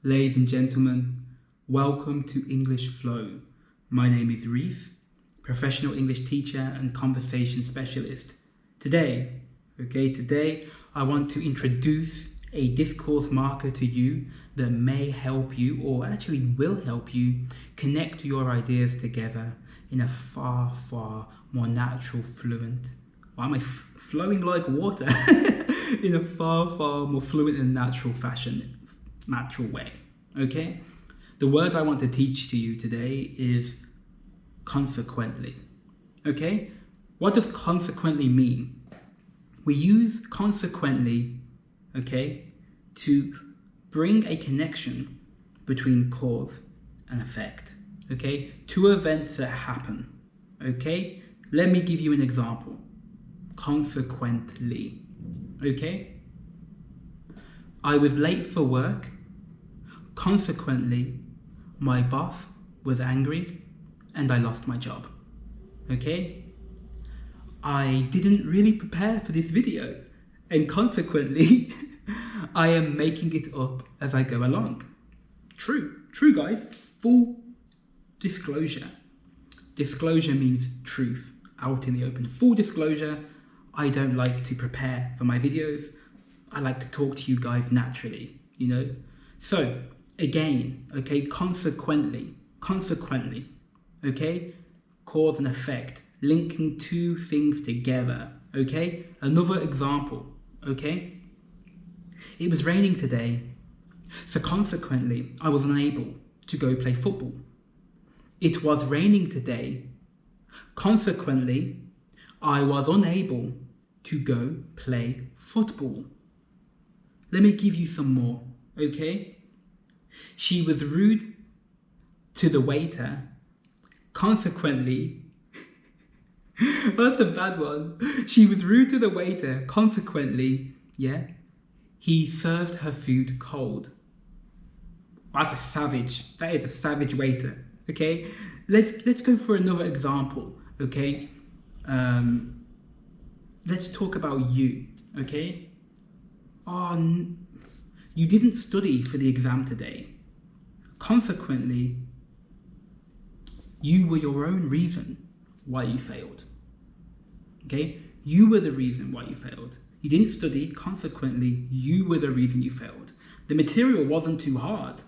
Ladies and gentlemen, welcome to EnglishFlow. My name is Reese, professional English teacher and conversation specialist. Today, I want to introduce a discourse marker to you that may help you, or actually will help you, connect your ideas together in a far, far more natural, fluent. Why am I flowing like water? In a far, far more fluent and natural way. Okay? The word I want to teach to you today is consequently. Okay? What does consequently mean? We use consequently, okay, to bring a connection between cause and effect. Okay? Two events that happen. Okay? Let me give you an example. Consequently. Okay? I was late for work. Consequently, my boss was angry and I lost my job. Okay? I didn't really prepare for this video, and consequently, I am making it up as I go along. True guys. Full disclosure. Disclosure means truth, out in the open. Full disclosure, I don't like to prepare for my videos. I like to talk to you guys naturally, you know? So, again, okay, consequently, okay? Cause and effect, linking two things together, okay? Another example, okay? It was raining today, so consequently, I was unable to go play football. It was raining today, consequently, I was unable to go play football. Let me give you some more, okay? She was rude to the waiter. Consequently, that's a bad one. She was rude to the waiter. Consequently, yeah, he served her food cold. That's a savage. That is a savage waiter, okay? Let's go for another example, okay? Let's talk about you, okay? You didn't study for the exam today. Consequently, you were your own reason why you failed. Okay? You were the reason why you failed. You didn't study, consequently, you were the reason you failed. The material wasn't too hard.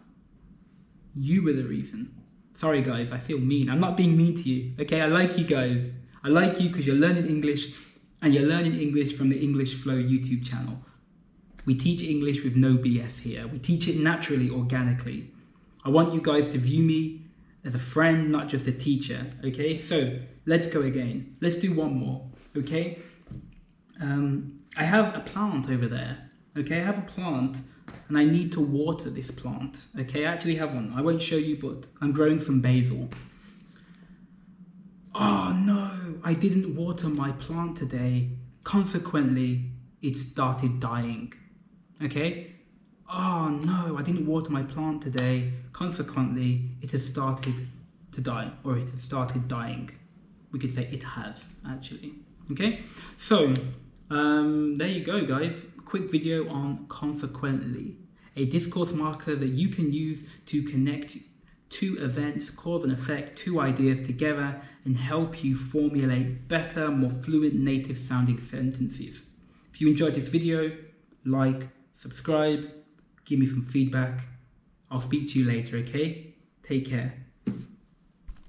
You were the reason. Sorry guys, I feel mean. I'm not being mean to you. Okay, I like you guys. I like you because you're learning English, and you're learning English from the EnglishFlow YouTube channel. We teach English with no BS here. We teach it naturally, organically. I want you guys to view me as a friend, not just a teacher, okay? So, let's go again. Let's do one more, okay? I have a plant over there, okay? I have a plant, and I need to water this plant, okay? I actually have one. I won't show you, but I'm growing some basil. Oh no, I didn't water my plant today. Consequently, it started dying. Okay? Oh no, I didn't water my plant today. Consequently, it has started to die, or it has started dying. We could say it has, actually. Okay? So, there you go, guys. Quick video on consequently. A discourse marker that you can use to connect two events, cause and effect, two ideas together, and help you formulate better, more fluent, native sounding sentences. If you enjoyed this video, like, subscribe, give me some feedback. I'll speak to you later, okay? Take care.